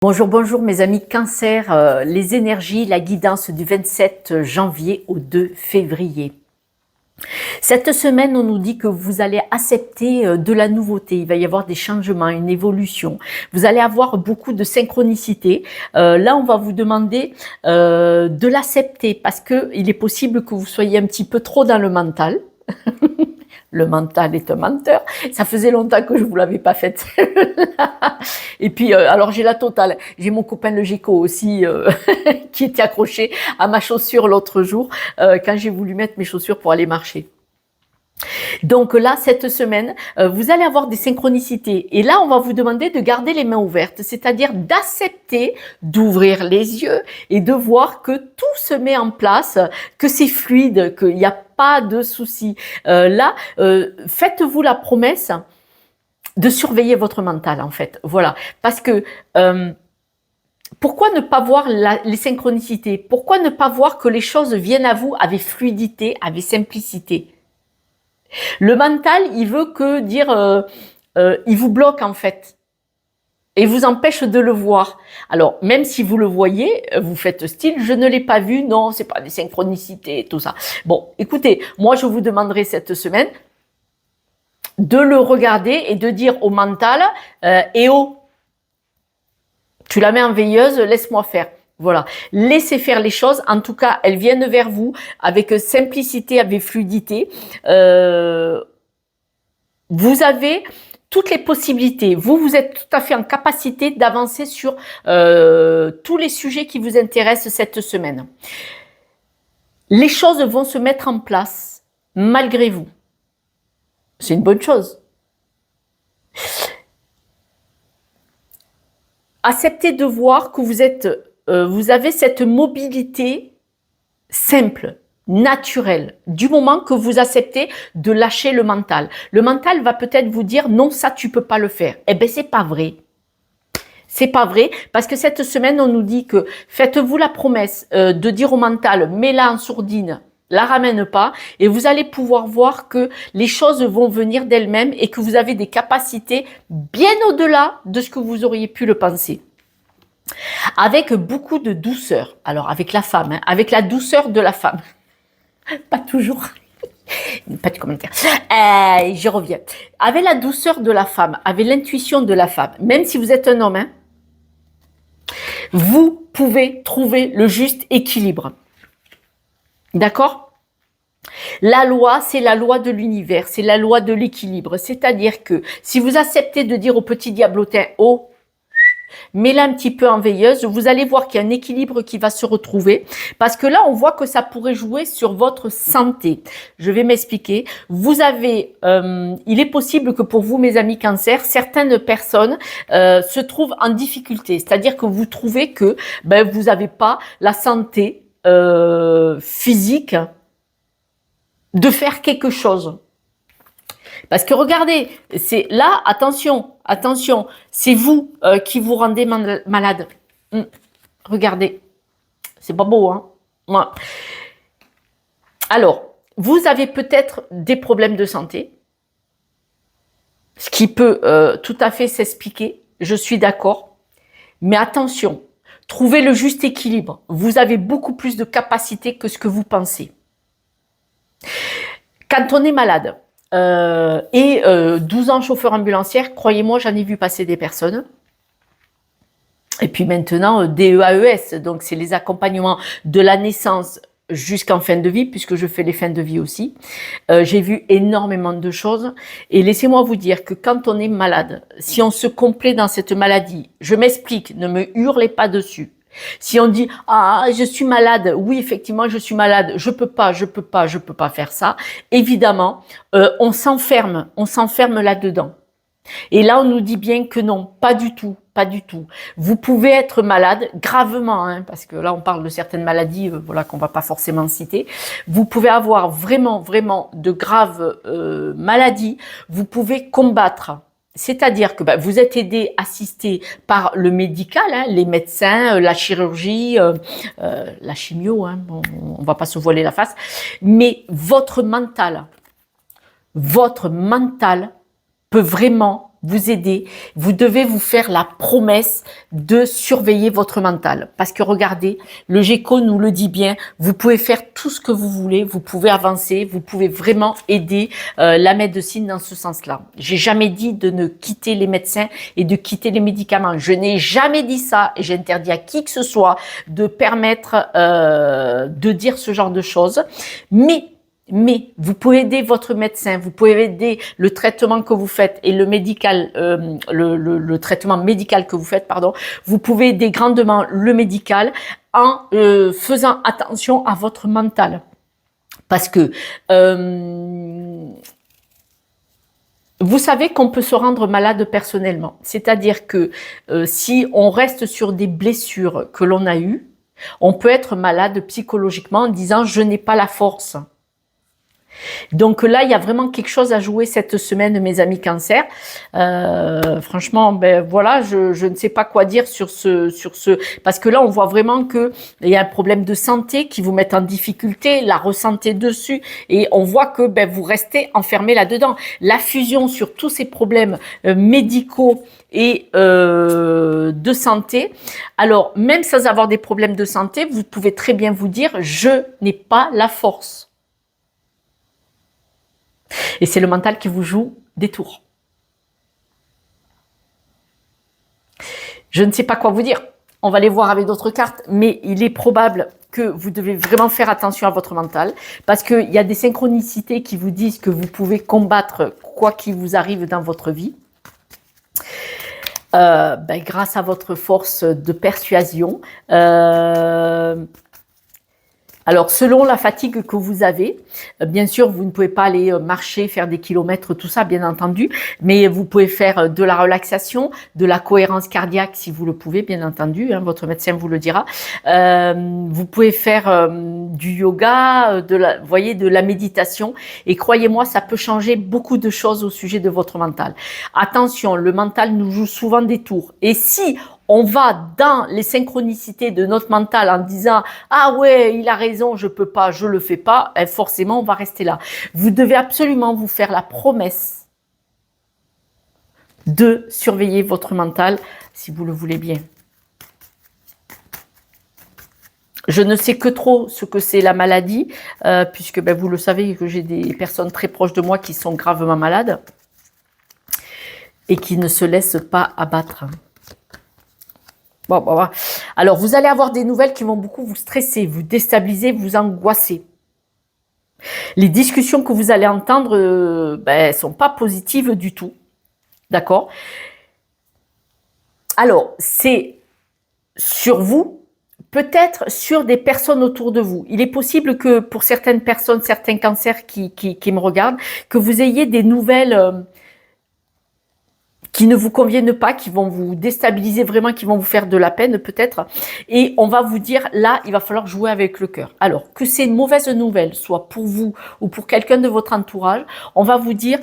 Bonjour, bonjour mes amis Cancer, les énergies, la guidance du 27 janvier au 2 février. Cette semaine, on nous dit que vous allez accepter de la nouveauté, il va y avoir des changements, une évolution. Vous allez avoir beaucoup de synchronicité. Là, on va vous demander de l'accepter parce qu'il est possible que vous soyez un petit peu trop dans le mental. Le mental est un menteur. Ça faisait longtemps que je vous l'avais pas faite. Et puis, alors j'ai la totale. J'ai mon copain le Géco aussi qui était accroché à ma chaussure l'autre jour quand j'ai voulu mettre mes chaussures pour aller marcher. Donc là, cette semaine, vous allez avoir des synchronicités. Et là, on va vous demander de garder les mains ouvertes, c'est-à-dire d'accepter d'ouvrir les yeux et de voir que tout se met en place, que c'est fluide, qu'il n'y a pas de souci. Là, faites-vous la promesse de surveiller votre mental, en fait. Voilà. Parce que pourquoi ne pas voir les synchronicités? Pourquoi ne pas voir que les choses viennent à vous avec fluidité, avec simplicité? Le mental, il veut que dire, il vous bloque en fait et vous empêche de le voir. Alors, même si vous le voyez, vous faites style, je ne l'ai pas vu, non, c'est pas des synchronicités, tout ça. Bon, écoutez, moi je vous demanderai cette semaine de le regarder et de dire au mental, eh oh, tu la mets en veilleuse, laisse-moi faire. Voilà, laissez faire les choses. En tout cas, elles viennent vers vous avec simplicité, avec fluidité. Vous avez toutes les possibilités. Vous êtes tout à fait en capacité d'avancer sur tous les sujets qui vous intéressent cette semaine. Les choses vont se mettre en place malgré vous. C'est une bonne chose. Acceptez de voir que vous avez cette mobilité simple, naturelle, du moment que vous acceptez de lâcher le mental. Le mental va peut-être vous dire non, ça tu peux pas le faire. Eh ben c'est pas vrai. C'est pas vrai parce que cette semaine on nous dit que faites-vous la promesse de dire au mental mets-la en sourdine, la ramène pas et vous allez pouvoir voir que les choses vont venir d'elles-mêmes et que vous avez des capacités bien au-delà de ce que vous auriez pu le penser. Avec beaucoup de douceur. Alors avec la femme, hein, avec la douceur de la femme. Pas toujours. Pas de commentaire. Je reviens. Avec la douceur de la femme, avec l'intuition de la femme, même si vous êtes un homme, hein, vous pouvez trouver le juste équilibre. D'accord ? La loi, c'est la loi de l'univers, c'est la loi de l'équilibre. C'est-à-dire que si vous acceptez de dire au petit diablotin, oh, mets-la un petit peu en veilleuse, vous allez voir qu'il y a un équilibre qui va se retrouver parce que là, on voit que ça pourrait jouer sur votre santé. Je vais m'expliquer. Vous avez, il est possible que pour vous, mes amis Cancer, certaines personnes se trouvent en difficulté, c'est-à-dire que vous trouvez que vous n'avez pas la santé physique de faire quelque chose. Parce que regardez, c'est là, attention, c'est vous qui vous rendez malade. Regardez, c'est pas beau, hein. Ouais. Alors, vous avez peut-être des problèmes de santé, ce qui peut tout à fait s'expliquer, je suis d'accord, mais attention, trouvez le juste équilibre. Vous avez beaucoup plus de capacité que ce que vous pensez. Quand on est malade, 12 ans chauffeur ambulancière, croyez-moi, j'en ai vu passer des personnes. Et puis maintenant, DEAES, donc c'est les accompagnements de la naissance jusqu'en fin de vie, puisque je fais les fins de vie aussi. J'ai vu énormément de choses. Et laissez-moi vous dire que quand on est malade, si on se complaît dans cette maladie, je m'explique, ne me hurlez pas dessus. Si on dit « Ah, je suis malade », oui, effectivement, je suis malade, je peux pas faire ça. Évidemment, on s'enferme là-dedans. Et là, on nous dit bien que non, pas du tout, pas du tout. Vous pouvez être malade gravement, hein, parce que là, on parle de certaines maladies, voilà, qu'on va pas forcément citer. Vous pouvez avoir vraiment de graves maladies. Vous pouvez combattre. C'est-à-dire que vous êtes aidé, assisté par le médical, hein, les médecins, la chirurgie, la chimio, hein, on va pas se voiler la face, mais votre mental peut vraiment vous aider, vous devez vous faire la promesse de surveiller votre mental. Parce que regardez, le GECO nous le dit bien, vous pouvez faire tout ce que vous voulez, vous pouvez avancer, vous pouvez vraiment aider la médecine dans ce sens-là. J'ai jamais dit de ne quitter les médecins et de quitter les médicaments. Je n'ai jamais dit ça et j'interdis à qui que ce soit de permettre de dire ce genre de choses. Mais vous pouvez aider votre médecin, vous pouvez aider le traitement que vous faites et le médical, le traitement médical que vous faites, pardon. Vous pouvez aider grandement le médical en faisant attention à votre mental, parce que vous savez qu'on peut se rendre malade personnellement. C'est-à-dire que si on reste sur des blessures que l'on a eues, on peut être malade psychologiquement en disant « je n'ai pas la force ». Donc là, il y a vraiment quelque chose à jouer cette semaine, mes amis cancer. Franchement, ben voilà, je ne sais pas quoi dire sur ce, parce que là, on voit vraiment que il y a un problème de santé qui vous met en difficulté, la ressentez dessus, et on voit que ben vous restez enfermé là-dedans. La fusion sur tous ces problèmes médicaux et de santé. Alors, même sans avoir des problèmes de santé, vous pouvez très bien vous dire, je n'ai pas la force. Et c'est le mental qui vous joue des tours. Je ne sais pas quoi vous dire. On va les voir avec d'autres cartes, mais il est probable que vous devez vraiment faire attention à votre mental, parce qu'il y a des synchronicités qui vous disent que vous pouvez combattre quoi qu'il vous arrive dans votre vie. Grâce à votre force de persuasion. Alors, selon la fatigue que vous avez, bien sûr, vous ne pouvez pas aller marcher, faire des kilomètres, tout ça, bien entendu, mais vous pouvez faire de la relaxation, de la cohérence cardiaque, si vous le pouvez, bien entendu, hein, votre médecin vous le dira. Vous pouvez faire du yoga, de la méditation, et croyez-moi, ça peut changer beaucoup de choses au sujet de votre mental. Attention, le mental nous joue souvent des tours, et si on va dans les synchronicités de notre mental en disant « Ah ouais, il a raison, je peux pas, je le fais pas », forcément, on va rester là. Vous devez absolument vous faire la promesse de surveiller votre mental si vous le voulez bien. Je ne sais que trop ce que c'est la maladie, puisque vous le savez que j'ai des personnes très proches de moi qui sont gravement malades et qui ne se laissent pas abattre. Bon. Alors, vous allez avoir des nouvelles qui vont beaucoup vous stresser, vous déstabiliser, vous angoisser. Les discussions que vous allez entendre ne sont pas positives du tout. D'accord? Alors, c'est sur vous, peut-être sur des personnes autour de vous. Il est possible que pour certaines personnes, certains cancers qui me regardent, que vous ayez des nouvelles qui ne vous conviennent pas, qui vont vous déstabiliser vraiment, qui vont vous faire de la peine peut-être. Et on va vous dire, là, il va falloir jouer avec le cœur. Alors, que ces mauvaises nouvelles soient pour vous ou pour quelqu'un de votre entourage, on va vous dire,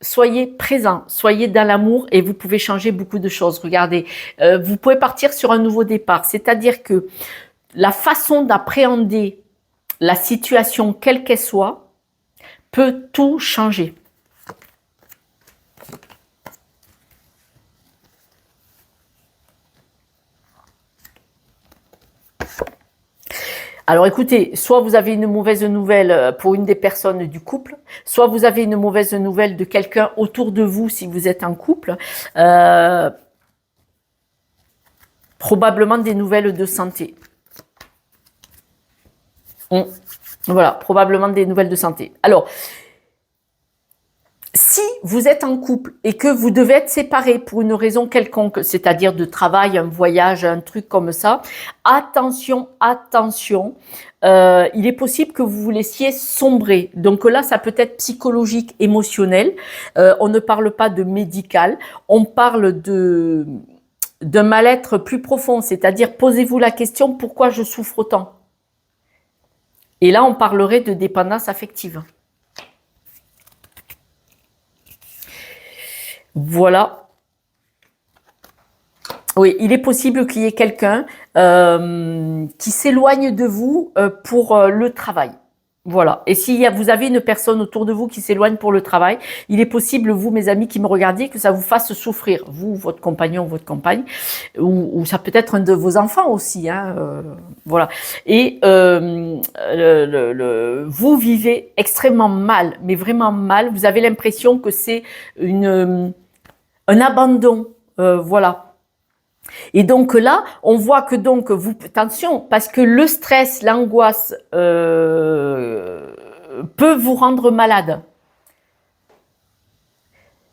soyez présents, soyez dans l'amour et vous pouvez changer beaucoup de choses. Regardez, vous pouvez partir sur un nouveau départ. C'est-à-dire que la façon d'appréhender la situation, quelle qu'elle soit, peut tout changer. Alors écoutez, soit vous avez une mauvaise nouvelle pour une des personnes du couple, soit vous avez une mauvaise nouvelle de quelqu'un autour de vous si vous êtes en couple, probablement des nouvelles de santé. Voilà, probablement des nouvelles de santé. Alors, si vous êtes en couple et que vous devez être séparés pour une raison quelconque, c'est-à-dire de travail, un voyage, un truc comme ça, attention, attention, il est possible que vous vous laissiez sombrer. Donc là, ça peut être psychologique, émotionnel. On ne parle pas de médical, on parle d'un mal-être plus profond, c'est-à-dire posez-vous la question pourquoi je souffre autant. Et là, on parlerait de dépendance affective. Voilà. Oui, il est possible qu'il y ait quelqu'un qui s'éloigne de vous pour le travail. Voilà. Et si vous avez une personne autour de vous qui s'éloigne pour le travail, il est possible, vous, mes amis qui me regardiez, que ça vous fasse souffrir, vous, votre compagnon, votre compagne, ou ça peut être un de vos enfants aussi. Hein, voilà. Et vous vivez extrêmement mal, mais vraiment mal. Vous avez l'impression que c'est un abandon. Voilà. Et donc là, on voit que donc vous, attention, parce que le stress, l'angoisse peut vous rendre malade.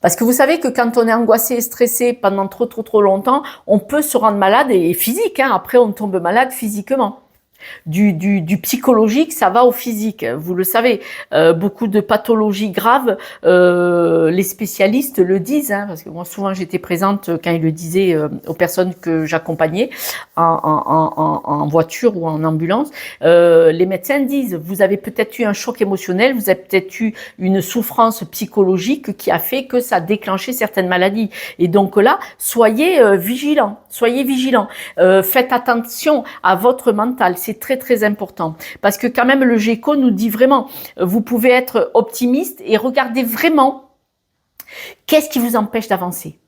Parce que vous savez que quand on est angoissé et stressé pendant trop longtemps, on peut se rendre malade et physique. Hein, après, on tombe malade physiquement. Du psychologique, ça va au physique, vous le savez. Beaucoup de pathologies graves, les spécialistes le disent, hein, parce que moi souvent j'étais présente quand ils le disaient aux personnes que j'accompagnais en voiture ou en ambulance. Les médecins disent, vous avez peut-être eu un choc émotionnel, vous avez peut-être eu une souffrance psychologique qui a fait que ça a déclenché certaines maladies. Et donc là, soyez vigilants, soyez vigilants. Faites attention à votre mental. C'est très important parce que quand même le GECO nous dit vraiment, vous pouvez être optimiste et regardez vraiment qu'est-ce qui vous empêche d'avancer.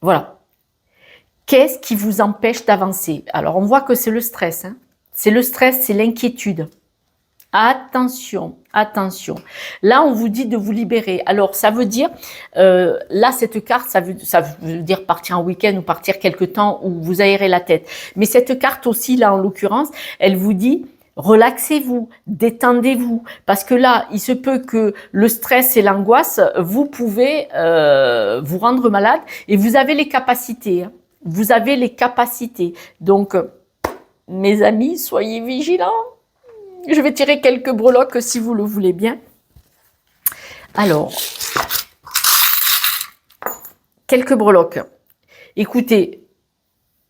Voilà. Qu'est-ce qui vous empêche d'avancer? Alors on voit que c'est le stress. Hein. C'est le stress, c'est l'inquiétude. Attention, attention. Là, on vous dit de vous libérer. Alors, ça veut dire, là, cette carte, ça veut dire partir en week-end ou partir quelque temps où vous aérez la tête. Mais cette carte aussi, là, en l'occurrence, elle vous dit, relaxez-vous, détendez-vous. Parce que là, il se peut que le stress et l'angoisse, vous pouvez vous rendre malade et vous avez les capacités. Hein. Vous avez les capacités. Donc, mes amis, soyez vigilants. Je vais tirer quelques breloques si vous le voulez bien. Alors, quelques breloques. Écoutez,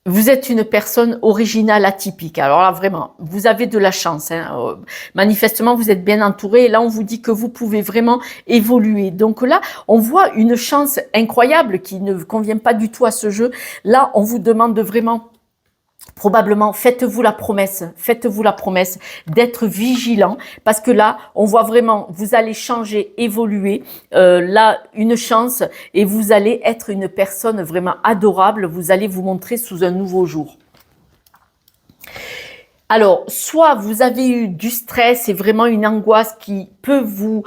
vous êtes une personne originale, atypique. Alors là, vraiment, vous avez de la chance. Hein. Manifestement, vous êtes bien entouré. Et là, on vous dit que vous pouvez vraiment évoluer. Donc là, on voit une chance incroyable qui ne convient pas du tout à ce jeu. Là, on vous demande de vraiment... Probablement, faites-vous la promesse d'être vigilant parce que là, on voit vraiment, vous allez changer, évoluer, là, une chance et vous allez être une personne vraiment adorable, vous allez vous montrer sous un nouveau jour. Alors, soit vous avez eu du stress et vraiment une angoisse qui peut vous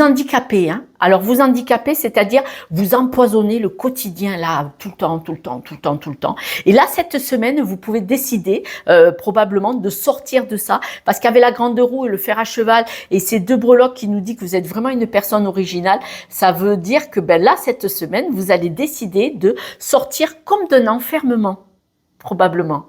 handicaper, hein. Alors vous handicaper, c'est-à-dire vous empoisonner le quotidien là, tout le temps. Et là, cette semaine, vous pouvez décider probablement de sortir de ça, parce qu'avec la grande roue et le fer à cheval et ces deux breloques qui nous dit que vous êtes vraiment une personne originale, ça veut dire que ben là, cette semaine, vous allez décider de sortir comme d'un enfermement, probablement.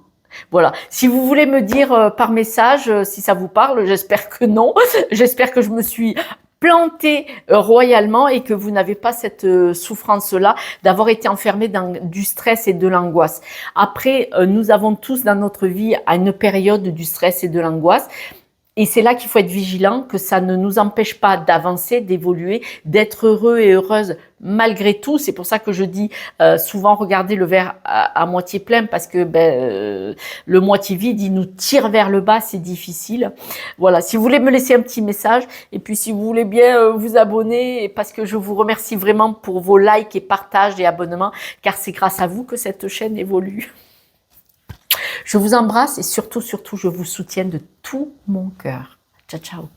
Voilà. Si vous voulez me dire par message si ça vous parle, j'espère que non. J'espère que je me suis plantée royalement et que vous n'avez pas cette souffrance-là d'avoir été enfermé dans du stress et de l'angoisse. Après, nous avons tous dans notre vie à une période du stress et de l'angoisse. Et c'est là qu'il faut être vigilant, que ça ne nous empêche pas d'avancer, d'évoluer, d'être heureux et heureuse malgré tout. C'est pour ça que je dis souvent regardez le verre à moitié plein parce que le moitié vide, il nous tire vers le bas, c'est difficile. Voilà, si vous voulez me laisser un petit message et puis si vous voulez bien vous abonner parce que je vous remercie vraiment pour vos likes et partages et abonnements car c'est grâce à vous que cette chaîne évolue. Je vous embrasse et surtout, je vous soutiens de tout mon cœur. Ciao, ciao.